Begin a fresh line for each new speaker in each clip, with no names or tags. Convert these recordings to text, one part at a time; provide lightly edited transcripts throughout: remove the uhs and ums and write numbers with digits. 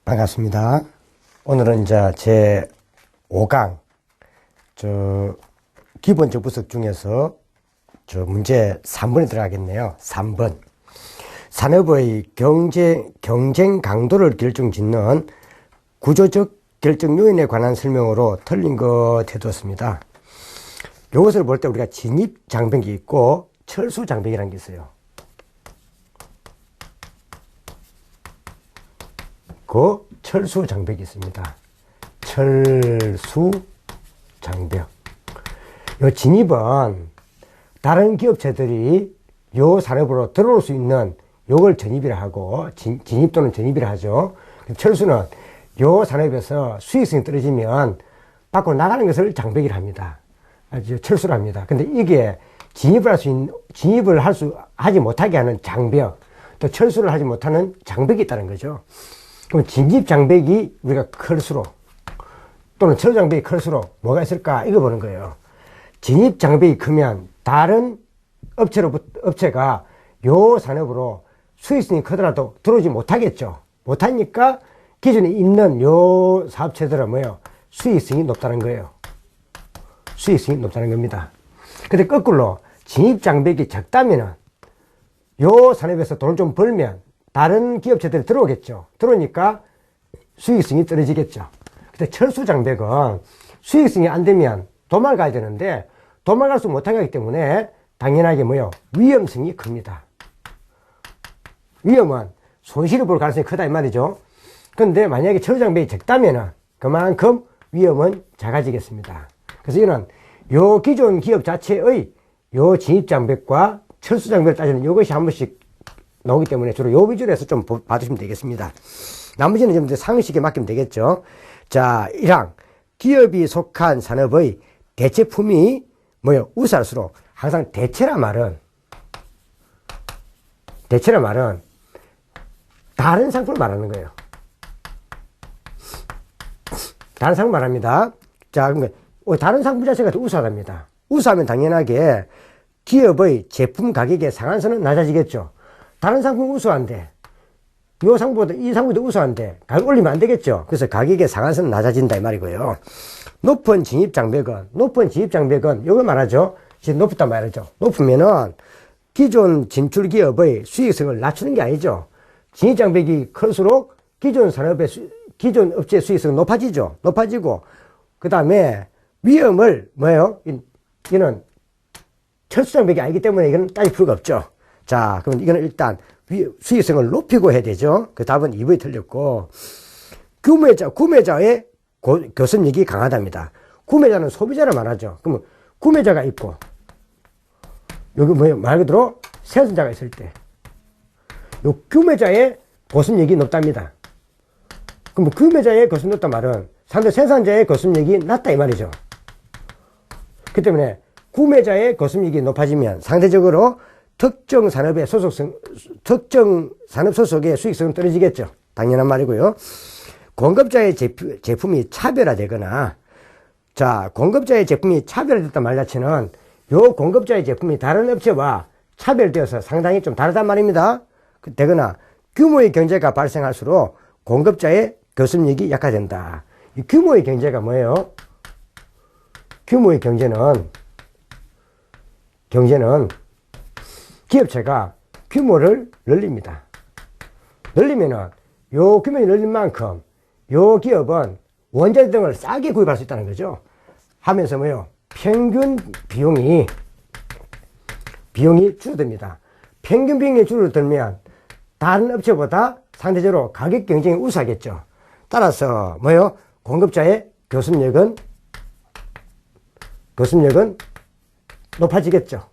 반갑습니다. 오늘은 이제 제 5강, 기본적 분석 중에서 문제 3번에 들어가겠네요. 3번. 산업의 경쟁 강도를 결정짓는 구조적 결정 요인에 관한 설명으로 틀린 것 해두었습니다. 이것을 볼 때 우리가 진입 장벽이 있고 철수 장벽이라는 게 있어요. 그 철수 장벽이 있습니다. 철수 장벽. 요 진입은 다른 기업체들이 요 산업으로 들어올 수 있는 요걸 전입이라 하고, 진입 또는 전입이라 하죠. 철수는 요 산업에서 수익성이 떨어지면 밖으로 나가는 것을 장벽이라 합니다. 아주 철수를 합니다. 근데 이게 진입을 하지 못하게 하는 장벽, 또 철수를 하지 못하는 장벽이 있다는 거죠. 그럼 진입 장벽이 우리가 클수록, 또는 철수 장벽이 클수록 뭐가 있을까? 이거 보는 거예요. 진입 장벽이 크면 다른 업체가 요 산업으로 수익성이 크더라도 들어오지 못하겠죠. 못하니까 기존에 있는 요 사업체들은 뭐예요? 수익성이 높다는 거예요. 수익성이 높다는 겁니다. 근데 거꾸로 진입 장벽이 적다면은 요 산업에서 돈을 좀 벌면 다른 기업체들이 들어오겠죠. 들어오니까 수익성이 떨어지겠죠. 근데 철수 장벽은 수익성이 안 되면 도망가야 되는데 도망갈 수 못하게 하기 때문에 당연하게 뭐요? 위험성이 큽니다. 위험은 손실을 볼 가능성이 크다 이 말이죠. 근데 만약에 철수 장벽이 적다면은 그만큼 위험은 작아지겠습니다. 그래서 이는 요 기존 기업 자체의 요 진입 장벽과 철수 장벽을 따지는 이것이 한 번씩 나오기 때문에 주로 요 위주로 해서 좀 봐주시면 되겠습니다. 나머지는 좀 상식에 맡기면 되겠죠. 자, 1항. 기업이 속한 산업의 대체품이 뭐요? 우수할수록 항상 대체란 말은 다른 상품을 말하는 거예요. 다른 상품 말합니다. 자, 그러니까 다른 상품 자체가 더 우수하답니다. 우수하면 당연하게 기업의 제품 가격의 상한선은 낮아지겠죠. 다른 상품 우수한데, 이 상품보다 우수한데, 가격 올리면 안 되겠죠. 그래서 가격의 상한선은 낮아진다, 이 말이고요. 높은 진입 장벽은, 이걸 말하죠. 지금 높다 말이죠. 높으면은, 기존 진출 기업의 수익성을 낮추는 게 아니죠. 진입 장벽이 클수록 기존 업체의 수익성은 높아지고, 그 다음에 위험을, 이는 철수 장벽이 아니기 때문에 이건 따질 필요가 없죠. 자, 그럼 이거는 일단 수익성을 높이고 해야 되죠. 그 답은 2번이 틀렸고, 구매자의 교섭력이 강하답니다. 구매자는 소비자를 말하죠. 그러면 구매자가 있고, 여기 말 그대로 생산자가 있을 때, 요 구매자의 교섭력이 높답니다. 그럼 구매자의 교섭력이 높단 말은 상대 생산자의 교섭력이 낮다 이 말이죠. 그 때문에 구매자의 교섭력이 높아지면 상대적으로 특정 산업 소속의 수익성은 떨어지겠죠. 당연한 말이고요. 공급자의 제품이 차별화되거나, 자, 공급자의 제품이 차별화됐단 말 자체는 요 공급자의 제품이 다른 업체와 차별되어서 상당히 좀 다르단 말입니다. 되거나 규모의 경제가 발생할수록 공급자의 교섭력이 약화된다. 이 규모의 경제가 뭐예요? 규모의 경제는 기업체가 규모를 늘립니다. 늘리면은 요 규모를 늘린 만큼 요 기업은 원자재 등을 싸게 구입할 수 있다는 거죠. 하면서 평균 비용이 줄어듭니다. 평균 비용이 줄어들면 다른 업체보다 상대적으로 가격 경쟁이 우수하겠죠. 따라서 공급자의 교섭력은 높아지겠죠.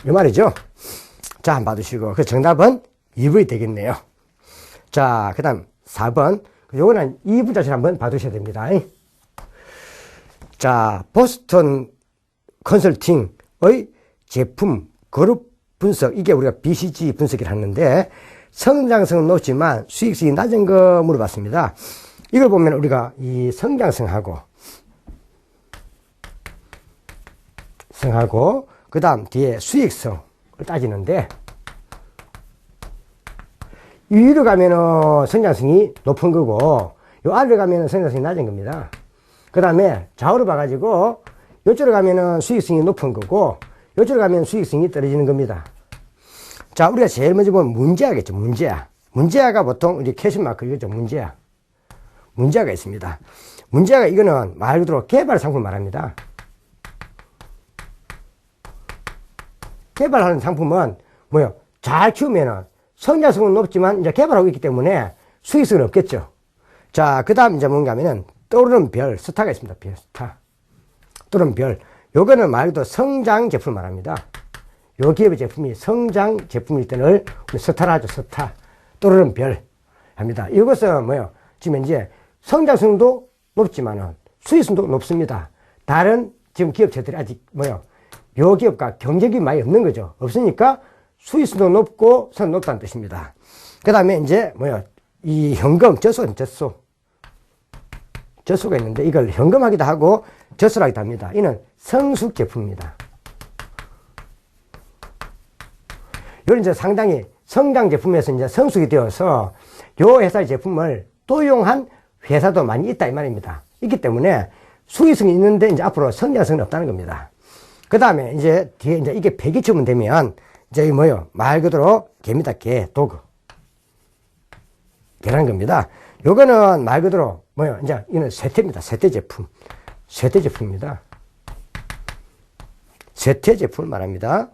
이 말이죠. 자, 한번 봐두시고. 그 정답은 2번이 되겠네요. 자, 그 다음 4번. 요거는 2분 자체를 한번 봐두셔야 됩니다. 자, 보스턴 컨설팅의 제품 그룹 분석. 이게 우리가 BCG 분석을 하는데, 성장성은 높지만 수익성이 낮은 거 물어봤습니다. 이걸 보면 우리가 이 성장성하고, 그 다음 뒤에 수익성을 따지는데, 위로 가면은 성장성이 높은 거고, 요 아래로 가면은 성장성이 낮은 겁니다. 그 다음에 좌우로 봐가지고, 요쪽으로 가면은 수익성이 높은 거고, 요쪽으로 가면 수익성이 떨어지는 겁니다. 자, 우리가 제일 먼저 보면 문제아겠죠, 문제아. 문제아가 보통 우리 캐시마크 이거죠, 문제아. 문제아가 있습니다. 문제아가 이거는 말 그대로 개발 상품 말합니다. 개발하는 상품은 뭐요? 잘 키우면은 성장성은 높지만 이제 개발하고 있기 때문에 수익성은 없겠죠. 자, 그 다음 이제 뭔가 하면은 떠오르는 별, 스타가 있습니다. 별, 스타. 떠오르는 별. 요거는 말 그대로 성장 제품을 말합니다. 요 기업의 제품이 성장 제품일 때는 우리 스타라 하죠, 스타. 떠오르는 별 합니다. 이것은 뭐요? 지금 이제 성장성도 높지만은 수익성도 높습니다. 다른 지금 기업체들이 아직 뭐요? 요 기업과 경쟁이 많이 없는 거죠. 없으니까 수익성도 높고 선 높다는 뜻입니다. 그 다음에 이제 뭐요? 이 현금, 젖소가 있는데 이걸 현금하기도 하고 젖소하기도 합니다. 이는 성숙 제품입니다. 이런 이제 상당히 성장 제품에서 이제 성숙이 되어서 요 회사의 제품을 도용한 회사도 많이 있다 이 말입니다. 있기 때문에 수익성이 있는데 이제 앞으로 성장성이 없다는 겁니다. 그 다음에 이제 뒤에 이제 이게 배기처분 되면 이제 뭐요? 말 그대로 개입니다. 개, 도구. 개라는 겁니다. 요거는 말 그대로 뭐요? 이제 이는 쇠퇴입니다. 쇠퇴 제품. 쇠퇴 제품입니다. 쇠퇴 제품을 말합니다.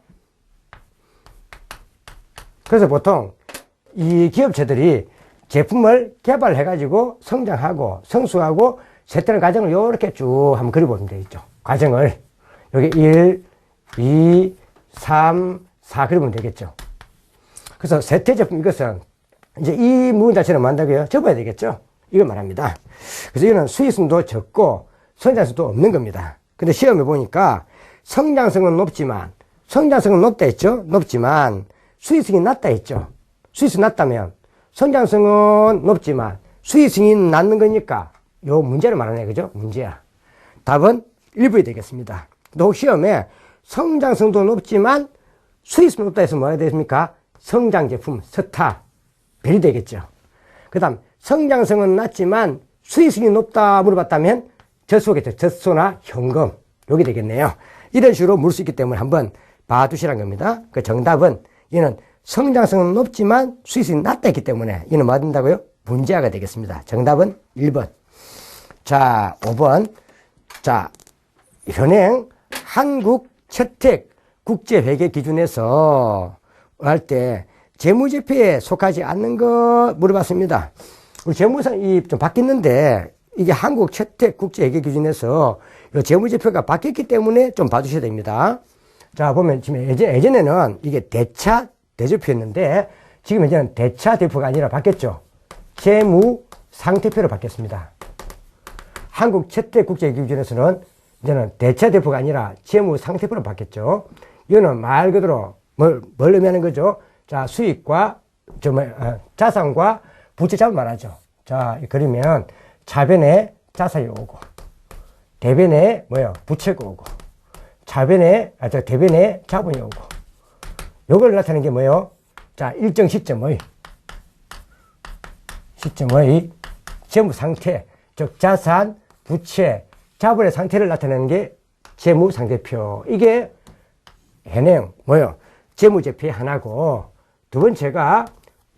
그래서 보통 이 기업체들이 제품을 개발해가지고 성장하고 성숙하고 쇠퇴하는 과정을 이렇게 쭉 한번 그려보면 되겠죠. 과정을. 여기 1, 2, 3, 4 그리면 되겠죠. 그래서 쇠퇴 제품 이것은 이제 이 부분 자체는 뭐 한다고요? 접어야 되겠죠. 이걸 말합니다. 그래서 이거는 수익성도 적고 성장성도 없는 겁니다. 근데 시험에 보니까 성장성은 높지만, 성장성은 높다 했죠? 높지만 수익성이 낮다 했죠? 수익성이 낮다면 성장성은 높지만 수익성이 낮는 거니까 요 문제를 말하네, 그죠? 문제야. 답은 1번이 되겠습니다. 또 시험에 성장성도 높지만 수익성이 높다 해서 뭐가 되겠습니까? 성장 제품, 스타, 별이 되겠죠. 그 다음, 성장성은 낮지만 수익성이 높다 물어봤다면 젖소겠죠. 젖소나 현금. 요게 되겠네요. 이런 식으로 물 수 있기 때문에 한번 봐두시란 겁니다. 그 정답은 얘는 성장성은 높지만 수익성이 낮다 했기 때문에 얘는 뭐 된다고요? 문제아가 되겠습니다. 정답은 1번. 자, 5번. 자, 현행 한국채택 국제회계 기준에서 할 때 재무제표에 속하지 않는 거 물어봤습니다. 우리 재무상이 좀 바뀌었는데 이게 한국채택 국제회계 기준에서 재무제표가 바뀌었기 때문에 좀 봐주셔야 됩니다. 자, 보면 지금 예전에는 이게 대차 대조표였는데 지금 이제는 대차 대표가 아니라 바뀌었죠. 재무상태표로 바뀌었습니다. 한국채택 국제회계 기준에서는 이제는 대차 대표가 아니라 재무상태표로 바뀌었죠. 이거는 말 그대로 뭘 의미하는 거죠? 자, 수익과 자산과 부채 자본 말하죠. 자, 그러면 차변에 자산이 오고 대변에 뭐요? 부채가 오고 대변에 자본이 오고 요걸 나타내는 게 뭐요? 자, 일정 시점의 재무 상태, 즉 자산, 부채, 자본의 상태를 나타내는 게 재무 상태표. 이게 현행 뭐요? 재무제표의 하나고 두 번째가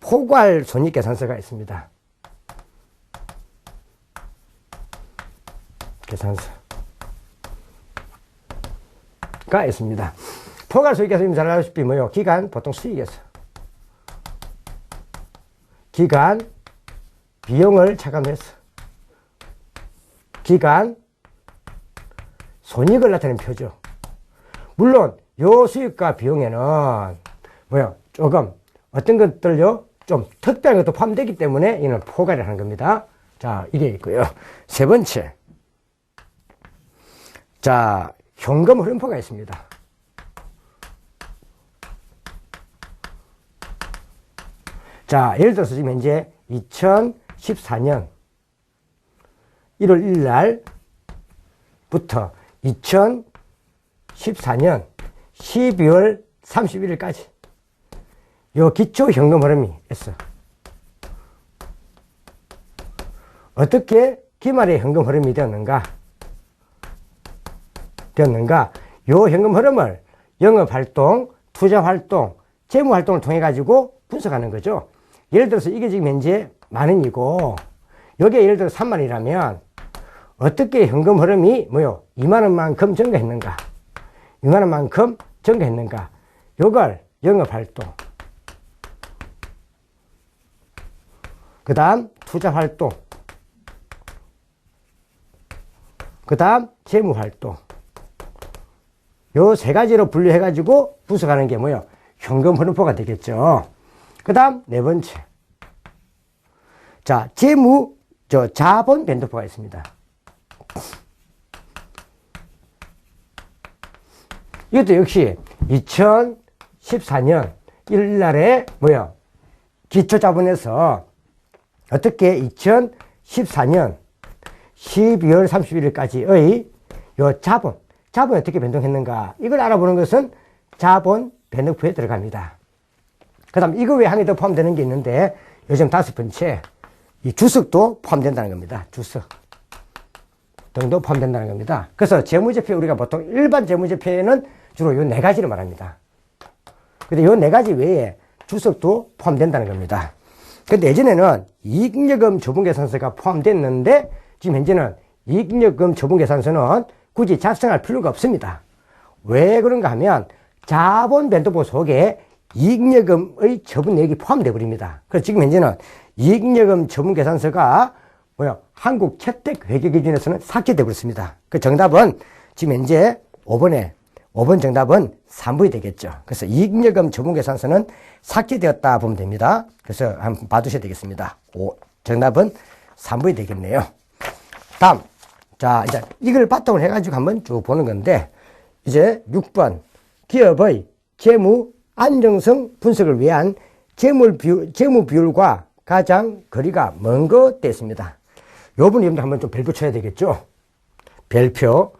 포괄 손익계산서가 있습니다. 계산서가 있습니다. 포괄 손익계산서 잘 알다시피 뭐요? 기간 보통 수익에서 기간 비용을 차감해서 기간 손익을 나타내는 표죠. 물론 요 수익과 비용에는 뭐요? 조금 어떤 것들요? 좀 특별한 것도 포함되기 때문에 이는 포괄을 하는 겁니다. 자, 이게 있고요. 세 번째. 자, 현금 흐름표가 있습니다. 자, 예를 들어서 지금 현재 2014년 1월 1일 날부터 2014년 12월 31일까지 요 기초 현금 흐름이 있어. 어떻게 기말의 현금 흐름이 되었는가? 요 현금 흐름을 영업활동, 투자활동, 재무활동을 통해 가지고 분석하는 거죠. 예를 들어서 이게 지금 현재 10,000원이고 여기에 예를 들어 30,000원이라면 어떻게 현금 흐름이 20,000원만큼 증가했는가? 20,000원만큼 증가했는가? 요걸 영업활동, 그 다음 투자활동, 그 다음 재무활동, 요 세 가지로 분류해 가지고 분석하는 게 현금 흐름표가 되겠죠. 그 다음 네 번째, 자, 자본 변동표가 있습니다. 이것도 역시 2014년 1일날에 기초자본에서 어떻게 2014년 12월 31일까지의 요 자본이 어떻게 변동했는가, 이걸 알아보는 것은 자본 변동표에 들어갑니다. 그 다음 이거 외에 한 개 더 포함되는 게 있는데 요즘 5번째, 이 주석도 포함된다는 겁니다. 주석 등도 포함된다는 겁니다. 그래서 재무제표, 우리가 보통 일반 재무제표에는 주로 요 네 가지를 말합니다. 근데 요 네 가지 외에 주석도 포함된다는 겁니다. 근데 예전에는 이익잉여금 처분계산서가 포함됐는데 지금 현재는 이익잉여금 처분계산서는 굳이 작성할 필요가 없습니다. 왜 그런가 하면 자본 변동표 속에 이익잉여금의 처분 내역이 포함되어 버립니다. 그래서 지금 현재는 이익잉여금 처분계산서가 한국채택회계기준에서는 삭제되어 버렸습니다. 그 정답은 지금 현재 5번 정답은 3번이 되겠죠. 그래서 이익잉여금 처분계산서는 삭제되었다 보면 됩니다. 그래서 한번 봐두셔야 되겠습니다. 정답은 3번이 되겠네요. 다음, 자, 이제 이걸 바탕으로 해가지고 한번 쭉 보는 건데, 이제 6번, 기업의 재무 안정성 분석을 위한 재무 비율과 가장 거리가 먼 것 됐습니다. 요 부분 여러분들 한번 좀 별표 쳐야 되겠죠? 별표를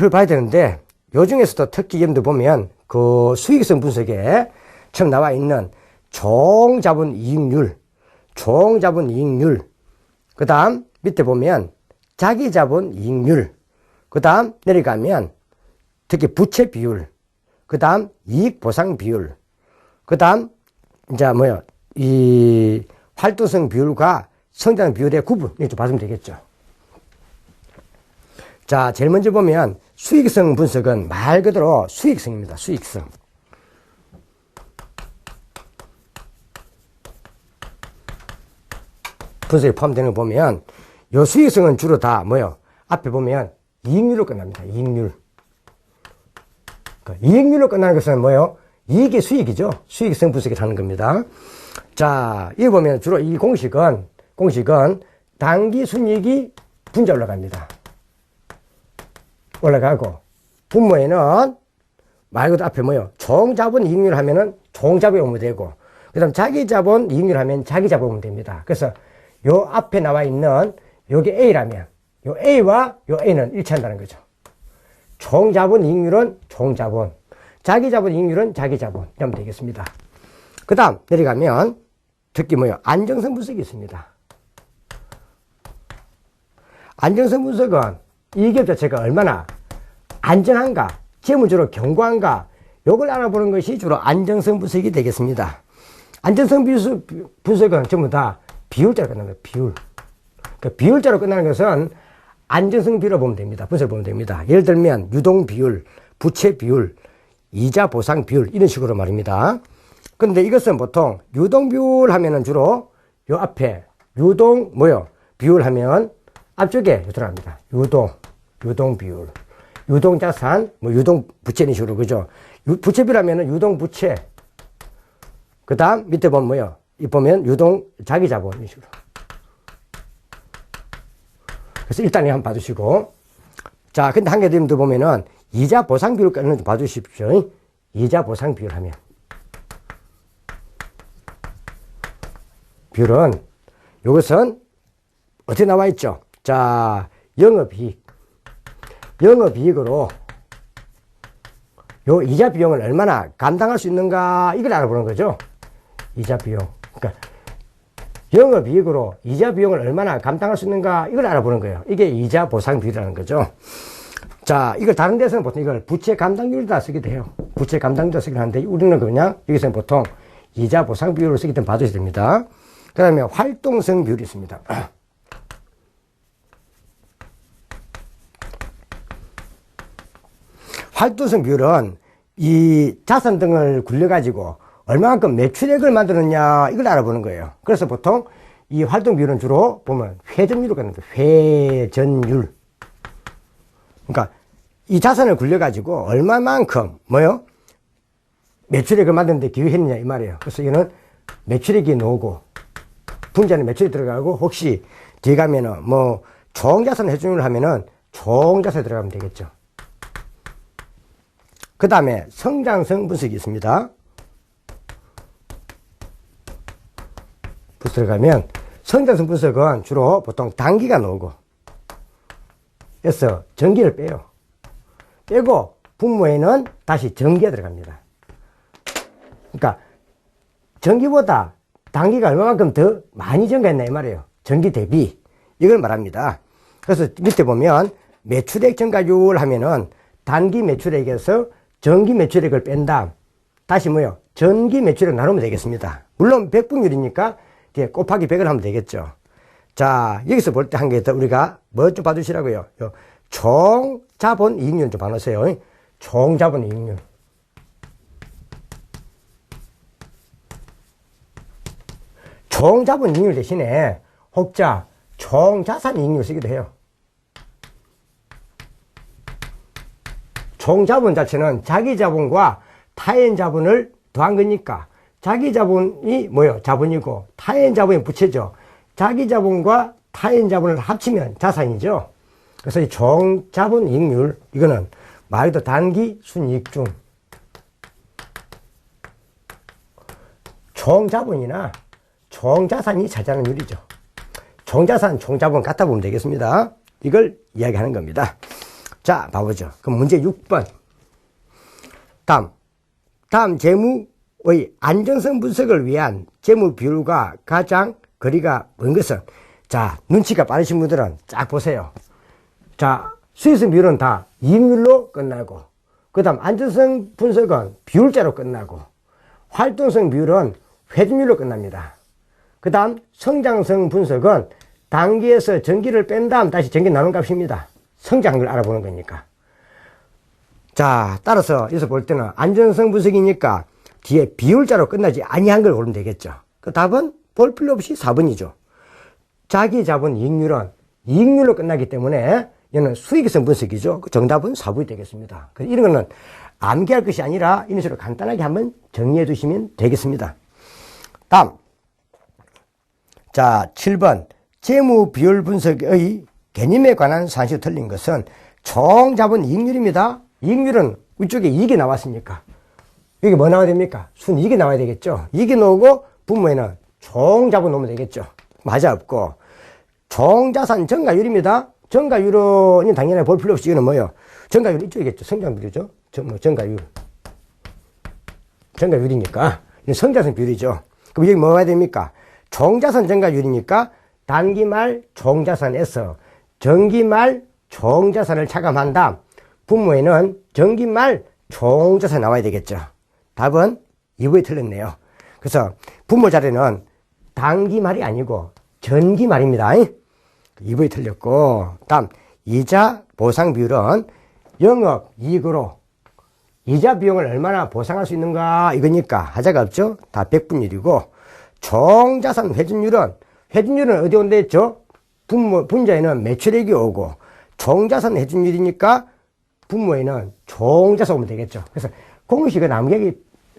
봐야 되는데, 요 중에서도 특히 여러분들 보면 그 수익성 분석에 처음 나와 있는 총자본 이익률, 그 다음 밑에 보면 자기자본 이익률, 그 다음 내려가면 특히 부채 비율, 그 다음 이익 보상 비율, 그 다음 이제 이 활동성 비율과 성장 비율의 구분, 이렇게 좀 봐주면 되겠죠. 자, 제일 먼저 보면 수익성 분석은 말 그대로 수익성입니다. 수익성. 분석에 포함되는 거 보면 요 수익성은 주로 다 앞에 보면 이익률로 끝납니다. 이익률로 끝나는 것은 이익의 수익이죠. 수익성 분석을 하는 겁니다. 자, 여기 보면 주로 이 공식은 단기 순이익이 분자 올라가고 분모에는 말 그대로 앞에 총자본 이익률 하면은 총자본이 오면 되고, 그 다음 자기자본 이익률 하면 자기자본 오면 됩니다. 그래서 요 앞에 나와 있는 요게 A라면 요 A와 요 A는 일치한다는 거죠. 총자본 이익률은 총자본, 자기자본 이익률은 자기자본 이러면 되겠습니다. 그 다음 내려가면 특히 안정성 분석이 있습니다. 안정성 분석은 이 기업 자체가 얼마나 안정한가, 재무적으로 견고한가, 요걸 알아보는 것이 주로 안정성 분석이 되겠습니다. 안정성 분석은 전부 다 비율자로 끝납니다. 비율자로 끝나는 것은 안정성 비율을 보면 됩니다. 분석을 보면 됩니다. 예를 들면 유동 비율, 부채 비율, 이자 보상 비율, 이런 식으로 말입니다. 그런데 이것은 보통 유동 비율 하면은 주로 요 앞에 유동 비율 하면 앞쪽에 들어갑니다. 유동 비율, 유동 자산, 유동 부채 이런 식으로, 그죠? 부채 비율 하면은 유동 부채, 그 다음 밑에 보면 이 보면 유동 자기 자본 이런 식으로. 그래서 일단 이거 한번 봐주시고, 자, 근데 한 개 더 보면은 이자 보상 비율 좀 봐주십시오. 이자 보상 비율 하면 비율은 이것은 어떻게 나와 있죠? 자, 영업이익으로 요 이자 비용을 얼마나 감당할 수 있는가, 이걸 알아보는 거죠. 이자 비용. 그러니까 영업이익으로 이자 비용을 얼마나 감당할 수 있는가 이걸 알아보는 거예요. 이게 이자 보상 비율이라는 거죠. 자, 이걸 다른 데서는 보통 이걸 부채 감당률이다 쓰기도 해요. 부채 감당률이다 쓰기도 하는데 우리는 그냥 여기서는 보통 이자 보상 비율을 쓰기 때문에 봐주셔야 됩니다. 그 다음에 활동성 비율이 있습니다. 활동성 비율은 이 자산 등을 굴려가지고 얼마만큼 매출액을 만드느냐 이걸 알아보는 거예요. 그래서 보통 이 활동 비율은 주로 보면 회전율로 가는 거예요. 회전율. 그러니까 이 자산을 굴려가지고 얼마만큼 뭐요? 매출액을 만드는데 기여했느냐 이 말이에요. 그래서 이거는 매출액이 나오고 분자는 매출이 들어가고 혹시 뒤에 가면은 뭐 총자산 회전율을 하면은 총자산에 들어가면 되겠죠. 그 다음에 성장성 분석이 있습니다. 들어가면 성장성 분석은 주로 보통 단기가 나오고 그래서 전기를 빼요. 빼고 분모에는 다시 전기가 들어갑니다. 그러니까 전기보다 단기가 얼마만큼 더 많이 증가했나 이 말이에요. 전기 대비 이걸 말합니다. 그래서 밑에 보면 매출액 증가율 하면은 단기 매출액에서 전기 매출액을 뺀 다음 다시 뭐요? 전기 매출액 나누면 되겠습니다. 물론 백분율이니까 뒤에 곱하기 100을 하면 되겠죠. 자, 여기서 볼 때 한 개 더 우리가 뭐 좀 봐주시라고요. 총 자본 이익률 좀 봐놓으세요. 총 자본 이익률. 총 자본 이익률 대신에 혹자 총 자산 이익률 쓰기도 해요. 총 자본 자체는 자기 자본과 타인 자본을 더한 거니까 자기 자본이 뭐요? 자본이고 타인 자본이 부채죠. 자기 자본과 타인 자본을 합치면 자산이죠. 그래서 이 총 자본 이익률 이거는 말 그대로 단기 순이익 중 총 자본이나 총 자산이 차지하는 율이죠. 총 자산, 총 자본 갖다 보면 되겠습니다. 이걸 이야기하는 겁니다. 자, 봐보죠. 그럼 문제 6번. 다음 재무의 안정성 분석을 위한 재무 비율과 가장 거리가 먼 것은 자, 눈치가 빠르신 분들은 쫙 보세요. 자, 수익성 비율은 다 이익률로 끝나고 그 다음 안정성 분석은 비율자로 끝나고 활동성 비율은 회전율로 끝납니다. 그 다음 성장성 분석은 단기에서 전기를 뺀 다음 다시 전기 나눈 값입니다. 성장을 알아보는 거니까. 자, 따라서 여기서 볼 때는 안정성 분석이니까 뒤에 비율자로 끝나지 아니한 걸 고르면 되겠죠. 그 답은 볼 필요 없이 4번이죠. 자기 자본 이익률은 이익률로 끝나기 때문에 이는 수익성 분석이죠. 그 정답은 4번이 되겠습니다. 그래서 이런 거는 암기할 것이 아니라 이런 식으로 간단하게 한번 정리해 두시면 되겠습니다. 다음. 자, 7번. 재무 비율 분석의 개념에 관한 사실이 틀린 것은 총 자본 이익률입니다. 이익률은 위쪽에 이익이 나왔으니까. 여기 뭐 나와야 됩니까? 순이익이 나와야 되겠죠. 이익이 나오고 분모에는 총 자본 넣으면 되겠죠. 맞아 없고. 총 자산 증가율입니다. 증가율은 당연히 볼 필요 없이 이거는 뭐예요? 증가율 이쪽이겠죠. 성장비율이죠. 증가율. 증가율이니까. 성자산 비율이죠. 그럼 여기 뭐 해야 됩니까? 총자산 증가율이니까 단기말 총자산에서 정기말 총자산을 차감한 다음 분모에는 정기말 총자산 나와야 되겠죠. 답은 2번이 틀렸네요. 그래서 분모 자리는 단기말이 아니고 전기말입니다. 2번이 틀렸고 다음 이자 보상 비율은 영업이익으로 이자 비용을 얼마나 보상할 수 있는가 이거니까 하자가 없죠. 다 100분율이고 총자산 회전율은 어디 온다 했죠? 분자에는 매출액이 오고 총자산 회전율이니까 분모에는 총자산 오면 되겠죠. 그래서 공식은 암기하기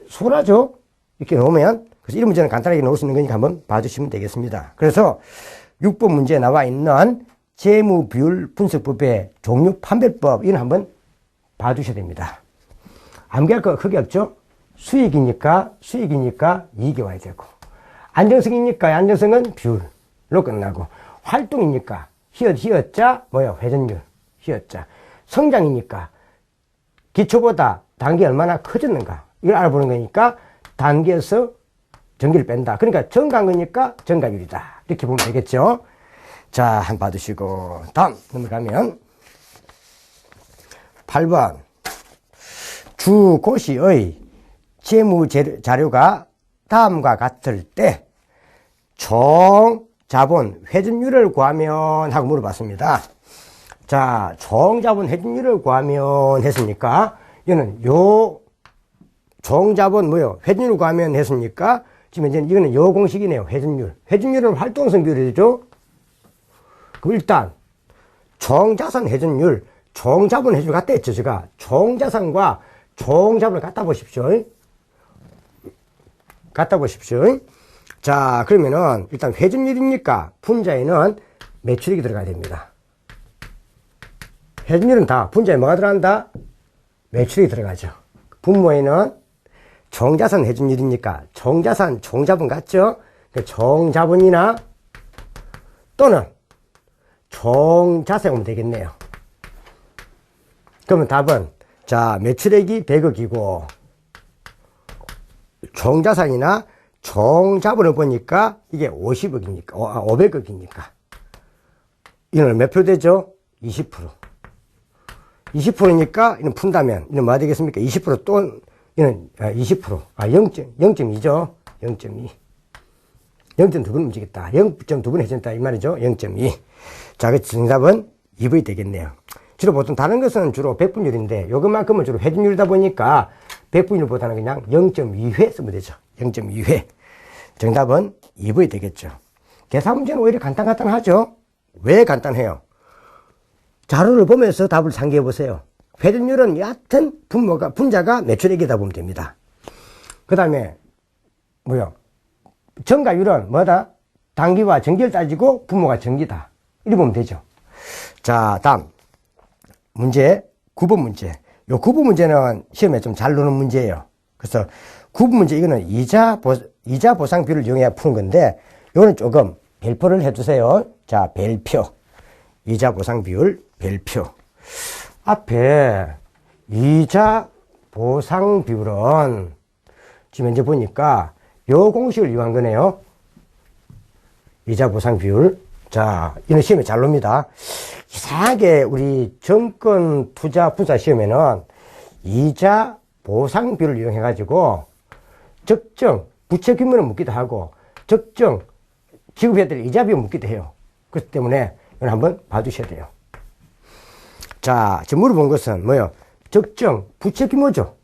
소라죠. 이렇게 놓으면 그래서 이런 문제는 간단하게 놓을 수 있는 거니까 한번 봐주시면 되겠습니다. 그래서 6번 문제에 나와 있는 재무비율 분석법의 종류 판별법 이건 한번 봐주셔야 됩니다. 암기할 거 크게 없죠? 수익이니까 이익이 와야 되고 안정성이니까 안정성은 비율로 끝나고 활동이니까 히읗자 뭐야 회전율 히읗자 성장이니까 기초보다 단기 얼마나 커졌는가 이걸 알아보는 거니까 단기에서 전기를 뺀다. 그러니까 정가한 거니까 정가율이다. 이렇게 보면 되겠죠. 자, 한번 봐두시고 다음 넘어가면 8번 주고시의 재무자료가 다음과 같을 때 총 자본 회전율을 구하면 하고 물어봤습니다. 자, 총 자본 회전율을 구하면 했으니까 이거는 요 총 자본 뭐요? 회전율을 구하면 했으니까 지금 이제 이거는 요 공식이네요. 회전율. 회전율은 활동성 비율이죠. 그럼 일단 총 자산 회전율, 총 자본 회전율 같다 했죠. 제가 총 자산과 총 자본을 갖다 보십시오. 갖다 보십시오. 자, 그러면은 일단 회전율이니까 분자에는 매출액이 들어가야 됩니다. 회전율은 다 분자에 뭐가 들어간다? 매출액이 들어가죠. 분모에는 총자산 회전율이니까 총자산 총자본 같죠? 총자본이나 또는 총자산 오면 되겠네요. 그러면 답은 자, 매출액이 100억이고 총자산이나 총자본을 보니까 이게 50억이니까 500억이니까 이는 몇 표 되죠? 20%. 20%니까 이는 푼다면 이는 뭐가 되겠습니까? 20% 또 이는 20%. 0.2죠. 0.2. 0.2분 움직였다. 0.2분 해준다. 이 말이죠. 0.2. 자, 그 정답은 2번이 되겠네요. 주로 보통 다른 것은 주로 백분율인데 요것만큼은 주로 회전율이다 보니까 백분율보다는 그냥 0.2회 쓰면 되죠. 0.2회. 정답은 2번이 되겠죠. 계산 문제는 오히려 간단하죠. 왜 간단해요? 자료를 보면서 답을 상기해 보세요. 회전율은 얕은 분자가 매출액이다 보면 됩니다. 그 다음에 뭐요? 정가율은 뭐다? 단기와 전기를 따지고 분모가 전기다. 이렇게 보면 되죠. 자, 다음 문제 9번 문제. 요 9번 문제는 시험에 좀 잘 노는 문제예요. 그래서 9번 문제 이거는 이자 보상 비율을 이용해 푸는 건데 요거는 조금 별표를 해주세요. 자, 별표. 이자 보상 비율 별표. 앞에 이자 보상 비율은 지금 현재 보니까 요 공식을 이용한 거네요. 이자 보상 비율. 자, 이는 시험에 잘 놉니다. 이상하게 우리 정권 투자 분사 시험에는 이자 보상 비율을 이용해 가지고 적정 부채 규모를 묻기도 하고 적정 지급해야 될 이자 비용 묻기도 해요. 그렇기 때문에 이건 한번 봐주셔야 돼요. 자, 지금 물어본 것은 뭐예요? 적정 부채 규모죠.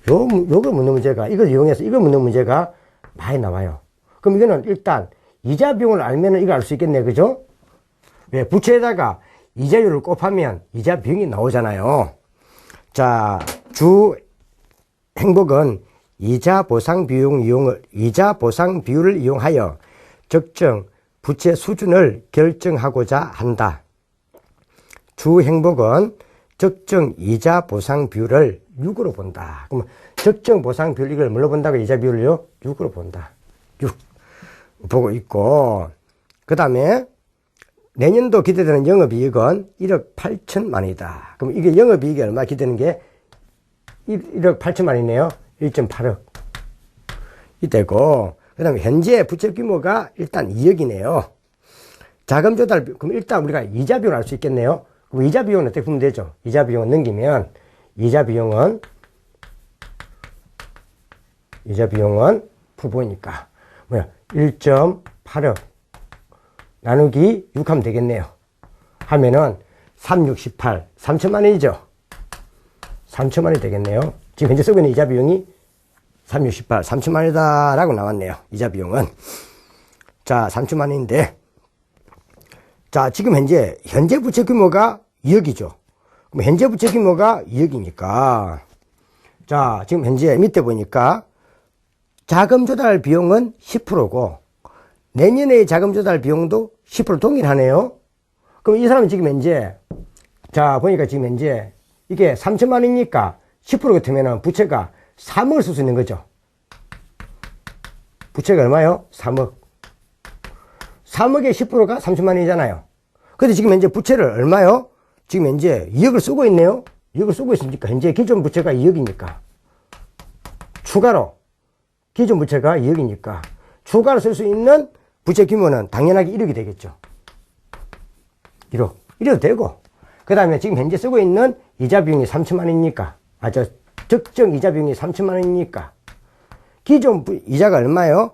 요걸 묻는 문제가, 이걸 이용해서 이걸 묻는 문제가 많이 나와요. 그럼 이거는 일단 이자 비용을 알면은 이걸 알 수 있겠네. 그죠? 왜? 부채에다가 이자율을 곱하면 이자 비용이 나오잖아요. 자, 주 행복은 이자 보상 비율을 이용하여 적정 부채 수준을 결정하고자 한다. 주 행복은 적정 이자 보상 비율을 6으로 본다. 그러면 적정 보상 비율 이걸 뭘로 본다고? 이자 비율을요? 6으로 본다. 6 보고 있고, 그 다음에 내년도 기대되는 영업이익은 1억 8천만 원이다. 그럼 이게 영업이익이 얼마 기대되는 게 1억 8천만 원이네요. 1.8억 이 되고, 그 다음에 현재 부채 규모가 일단 2억이네요. 자금 조달, 그럼 일단 우리가 이자 비용을 알 수 있겠네요. 그럼 이자 비용은 어떻게 보면 되죠? 이자 비용을 넘기면 이자 비용은 부보니까 뭐야? 1.8억 나누기 6 하면 되겠네요. 하면은 3, 6, 18 3천만 원이죠. 3천만 원이 되겠네요. 지금 현재 쓰고 있는 이자 비용이 3, 6, 18 3천만 원이다 라고 나왔네요. 이자 비용은. 자, 3천만 원인데, 자, 지금 현재 부채 규모가 2억이죠. 그럼 현재 부채 규모가 2억이니까, 자, 지금 현재 밑에 보니까 자금 조달 비용은 10%고 내년의 자금 조달 비용도 10% 동일하네요. 그럼 이 사람은 지금 현재, 자, 보니까 지금 현재 이게 3천만 원이니까 10% 같으면 부채가 3억을 쓸 수 있는 거죠. 부채가 얼마요? 3억. 3억의 10%가 3천만 원이잖아요. 근데 지금 현재 부채를 얼마요? 지금 현재 2억을 쓰고 있네요. 2억을 쓰고 있으니까 현재 기존 부채가 2억이니까 추가로 기존 부채가 2억이니까 추가로 쓸 수 있는 부채 규모는 당연하게 1억이 되겠죠. 1억. 이래도 되고 그 다음에 지금 현재 쓰고 있는 이자 비용이 3천만 원이니까 적정 이자 비용이 3천만 원이니까 기존 이자가 얼마예요?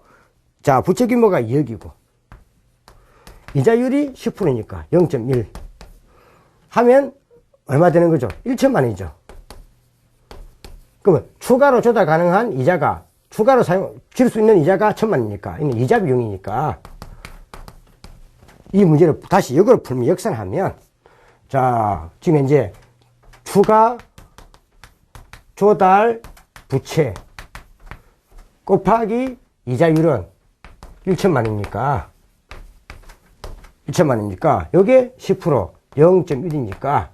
자, 부채 규모가 2억이고 이자율이 10%니까 0.1 하면 얼마 되는 거죠? 1천만 원이죠. 그러면 추가로 조달 가능한 이자가 추가로 줄 수 있는 이자가 1천만 원이니까 이는 이자 비용이니까 이 문제를 다시 역으로 풀면 역산하면 자, 지금 현재 추가 조달 부채 곱하기 이자율은 1천만 원이니까 1천만 원이니까 여기에 10% 0.1이니까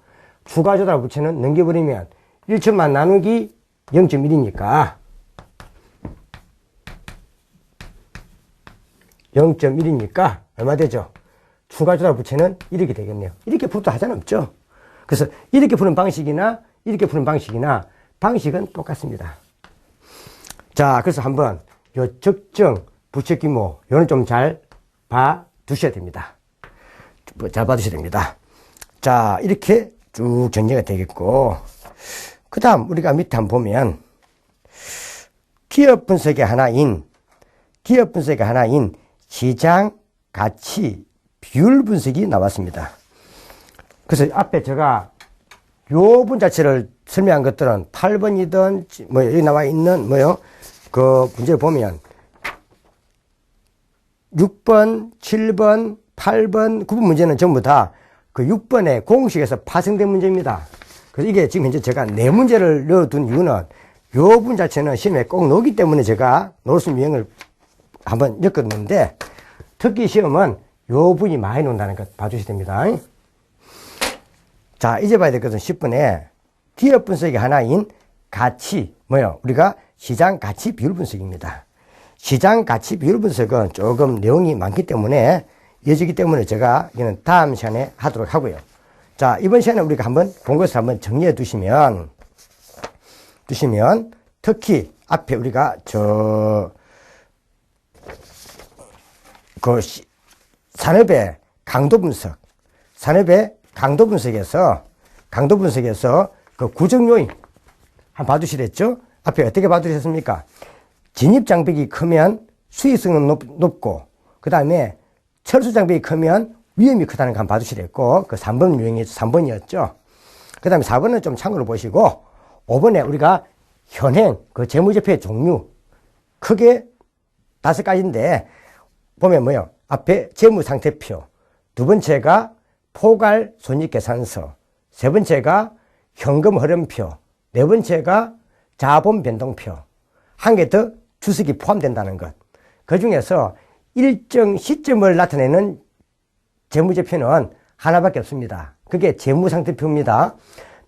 추가 조달 부채는 넘겨버리면 1천만 나누기 0.1이니까 0.1이니까 얼마 되죠? 추가 조달 부채는 이렇게 되겠네요. 이렇게 풀도 하자는 없죠. 그래서 이렇게 푸는 방식이나 이렇게 푸는 방식이나 방식은 똑같습니다. 자, 그래서 한번 요 적정 부채 규모 요는 좀 잘 봐두셔야 됩니다. 잘 봐두셔야 됩니다. 자, 이렇게 쭉 정리가 되겠고 그 다음 우리가 밑에 한번 보면 기업 분석의 하나인 시장 가치 비율 분석이 나왔습니다. 그래서 앞에 제가 요 분 자체를 설명한 것들은 8번이든 뭐 여기 나와 있는 뭐요 그 문제 보면 6번, 7번, 8번, 9번 문제는 전부 다 그 6번의 공식에서 파생된 문제입니다. 그래서 이게 지금 현재 제가 4문제를 넣어둔 이유는 요 분 자체는 시험에 꼭 넣기 때문에 제가 노릇 유형을 한번 엮었는데 특기 시험은 요 분이 많이 논다는 것 봐주셔야 됩니다. 자, 이제 봐야 될 것은 10번에 기업 분석의 하나인 가치, 우리가 시장 가치 비율 분석입니다. 시장 가치 비율 분석은 조금 내용이 많기 때문에 이어지기 때문에 제가 이는 다음 시간에 하도록 하고요. 자, 이번 시간에 우리가 한번 본 것을 한번 정리해 두시면 특히 앞에 우리가 산업의 강도 분석에서 그 구정 요인 한번 봐두시랬죠? 앞에 어떻게 봐두셨습니까? 진입 장벽이 크면 수익성은 높고, 그 다음에 철수 장벽이 크면 위험이 크다는 거 한번 봐두시랬고, 그 3번 유형이 3번이었죠. 그 다음에 4번은 좀 참고로 보시고, 5번에 우리가 현행, 그 재무제표의 종류, 크게 5가지인데, 보면 앞에 재무상태표, 두 번째가 포괄 손익계산서, 세 번째가 현금 흐름표, 네 번째가 자본 변동표, 한 개 더 주식이 포함된다는 것. 그 중에서 일정 시점을 나타내는 재무제표는 하나밖에 없습니다. 그게 재무상태표입니다.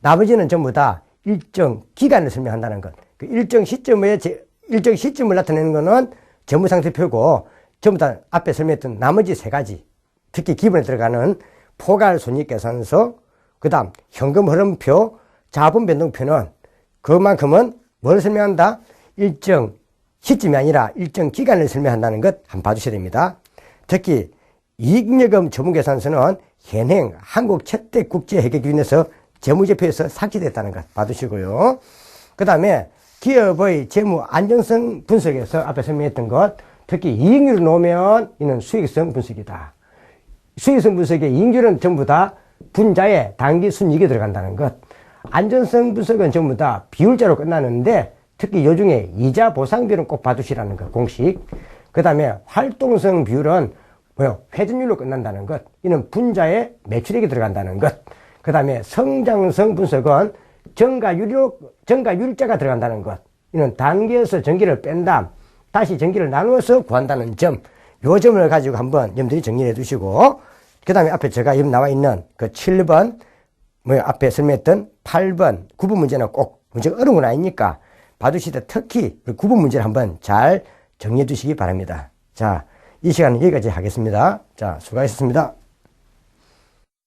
나머지는 전부 다 일정 기간을 설명한다는 것. 그 일정 시점을 나타내는 것은 재무상태표고, 전부 다 앞에 설명했던 나머지 3가지, 특히 기본에 들어가는 포괄 손익계산서, 그 다음 현금 흐름표, 자본 변동표는 그만큼은 뭘 설명한다? 일정 시점이 아니라 일정 기간을 설명한다는 것 한번 봐주셔야 됩니다. 특히 이익잉여금 처분계산서는 현행 한국채택국제회계기준에서 재무제표에서 삭제됐다는 것 봐두시고요. 그 다음에 기업의 재무 안정성 분석에서 앞에 설명했던 것, 특히 이익률을 놓으면 이는 수익성 분석이다. 수익성 분석의 이익률은 전부 다 분자의 단기 순이익에 들어간다는 것. 안전성 분석은 전부 다 비율자로 끝나는데 특히 요 중에 이자 보상 비율은 꼭 봐두시라는 것, 공식. 그 다음에 활동성 비율은 회전율로 끝난다는 것. 이는 분자의 매출액에 들어간다는 것. 그 다음에 성장성 분석은 정가율자가 들어간다는 것. 이는 단계에서 전기를 뺀 다음 다시 전기를 나누어서 구한다는 점. 요 점을 가지고 한번 여러분들이 정리해 두시고, 그 다음에 앞에 제가 여기 나와 있는 그 7번, 앞에 설명했던 8번, 9번 문제는 꼭 문제가 어려운 건 아니니까 봐두시되 특히 9번 문제를 한번 잘 정리해 두시기 바랍니다. 자, 이 시간은 여기까지 하겠습니다. 자, 수고하셨습니다.